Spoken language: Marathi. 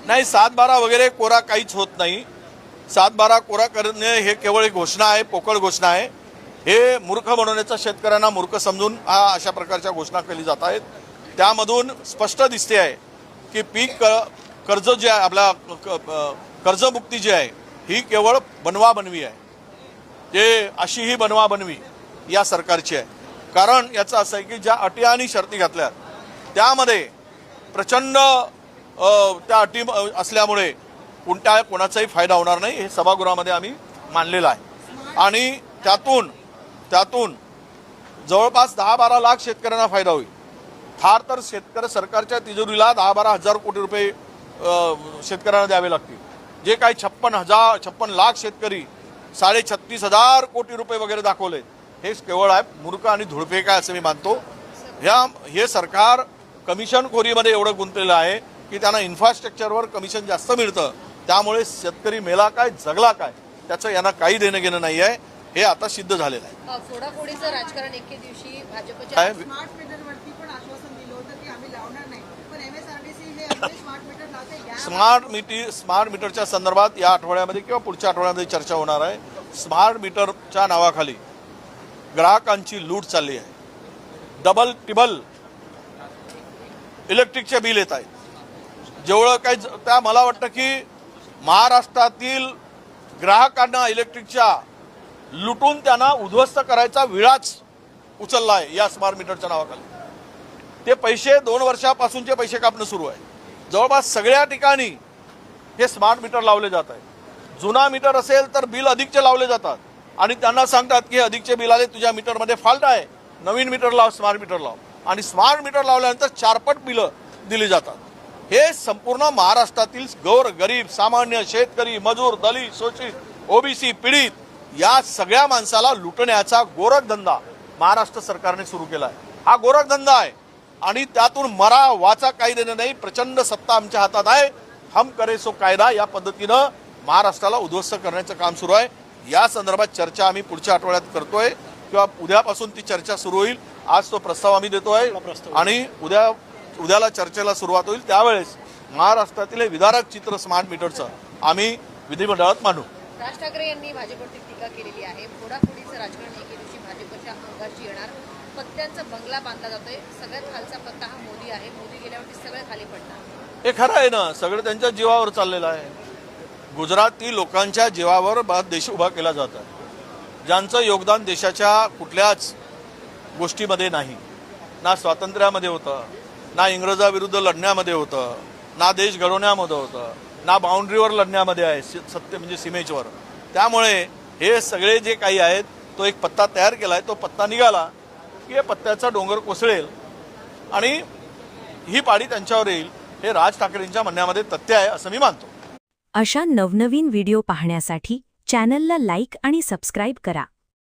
नाही 7-12 वगैरे कोरा काहीच होत नाही। 7-12 कोरा करणे हे केवळ एक घोषणा आहे, पोकळ घोषणा आहे। हे मूर्ख बनवण्याचा, शेतकऱ्यांना मूर्ख समजून अशा प्रकारच्या घोषणा केली जात आहेत। त्यामधून स्पष्ट दिसते आहे की पीक कर्ज जे आहे, आपला कर्जमुक्ती जी आहे ही केवळ बनवाबनवी आहे। ते अशी ही बनवाबनवी या सरकारची आहे। कारण याचं असं आहे की ज्या अटी आणि शर्ती घातल्या त्यामध्ये प्रचंड त्या अटी असल्यामुळे कोणाचाही फायदा होणार नाही, हे सभागृहामध्ये आम्ही मांडलेलं आहे। आणि त्यातून जवळपास 10-12 लाख शेतकऱ्यांना फायदा होईल। फार तर सरकारच्या तिजोरीला 10-12 हजार कोटी रुपये शेतकऱ्यांना द्यावे लागतील। जे काही 56 लाख शेतकरी 36,500 कोटी रुपये वगैरे दाखवले, हे केवळ आहे मूर्ख आणि धुळफेक आहे असं मी मानतो। हे सरकार कमिशनखोरीमध्ये एवढं गुंतलेलं आहे की त्यांना इन्फ्रास्ट्रक्चरवर कमिशन जास्त मिळतं, त्यामुळे शेतकरी मेला काय जगला काय त्याचं यांना काही देणं घेणं नाही आहे। हे आता सिद्ध झालेलं आहे। फोडाफोडीचं राजकारण एके दिवशी भाजपच्या स्मार्ट मीटरवरती पण आश्वासन दिलं होतं की आम्ही लावणार नाही, पण MSRTC हे आपले स्मार्ट मीटर लावते। स्मार्ट मीटरच्या संदर्भात या आठवड्यामध्ये किंवा पुढच्या आठवड्यामध्ये चर्चा होणार आहे। स्मार्ट मीटरच्या नावाखाली ग्राहकांची लूट चालली आहे। डबल टिबल इलेक्ट्रिकचे बिल येत आहेत। जेवढं काही त्या मला वाटतं की महाराष्ट्रातील ग्राहकांना इलेक्ट्रिकच्या लुटून त्यांना उद्ध्वस्त करायचा विळाच उचलला आहे या स्मार्ट मीटरच्या नावाखाली। ते पैसे 2 वर्षापासूनचे पैसे कापणं सुरू आहे। जवळपास सगळ्या ठिकाणी हे स्मार्ट मीटर लावले जात आहेत। जुना मीटर असेल तर बिल अधिकचे लावले जातात आणि त्यांना सांगतात की अधिकचे बिल आले, तुझ्या मीटरमध्ये फॉल्ट आहे, नवीन मीटर लाव, स्मार्ट मीटर लाव, आणि स्मार्ट मीटर लावल्यानंतर 4 पट बिलं दिली जातात। हे संपूर्ण महाराष्ट्रातील गरीब, सामान्य शेतकरी, मजूर, दलित, शोषित, ओबीसी, पीडित या सगळ्या माणसाला लुटण्याचा गोरखधंदा महाराष्ट्र सरकारने सुरू केला आहे। हा गोरखधंदा आहे आणि त्यातून मरा वाचा काही देणं नाही। प्रचंड सत्ता आमच्या हातात आहे, हम करे सो कायदा या पद्धतीनं महाराष्ट्राला उद्ध्वस्त करण्याचं काम सुरू आहे। या संदर्भात चर्चा आम्ही पुढच्या आठवड्यात करतोय किंवा उद्यापासून ती चर्चा सुरू होईल। आज तो प्रस्ताव आम्ही देतोय आणि उद्याला चर्चेला सुरुवात होईल। त्यावेळेस महाराष्ट्रातील हे विदारक चित्र स्मार्ट मीटरचं आम्ही विधिमंडळात मांडू। राज ठाकरे यांनी भाजपवरती टीका केलेली आहे। फोडाफोडीचं राजकारण एके दिवशी भाजपच्या अंगाशी येणार, पत्त्यांचा बंगला बांधला जातोय, सगळ्यात खालचा पत्ता हा मोदी आहे, मोदी गेल्यावरती सगळे खाली पडणार। हे खरं आहे ना, सगळं त्यांच्या जीवावर चाललेलं आहे। गुजराती लोकांच्या जीवावर देश उभा केला जात आहे, ज्यांचं योगदान देशाच्या कुठल्याच गोष्टीमध्ये नाही, ना स्वातंत्र्यामध्ये होतं, ना इंग्रजाविरुद्ध लढण्यामध्ये होतं, ना देश घडवण्यामध्ये होतं, ना बाउंड्रीवर लढण्यामध्ये आहे, सत्य म्हणजे सीमेवर। त्यामुळे हे सगळे जे काही आहेत तो एक पत्ता तयार केलाय, तो पत्ता निघाला की हे पत्त्याचा डोंगर कोसळेल आणि ही पाडी त्यांच्यावर येईल। हे राज ठाकरेंच्या म्हणण्यामध्ये तथ्य आहे असं मी मानतो। अशा नवनवीन व्हिडिओ पाहण्यासाठी चॅनलला लाईक आणि सबस्क्राईब करा।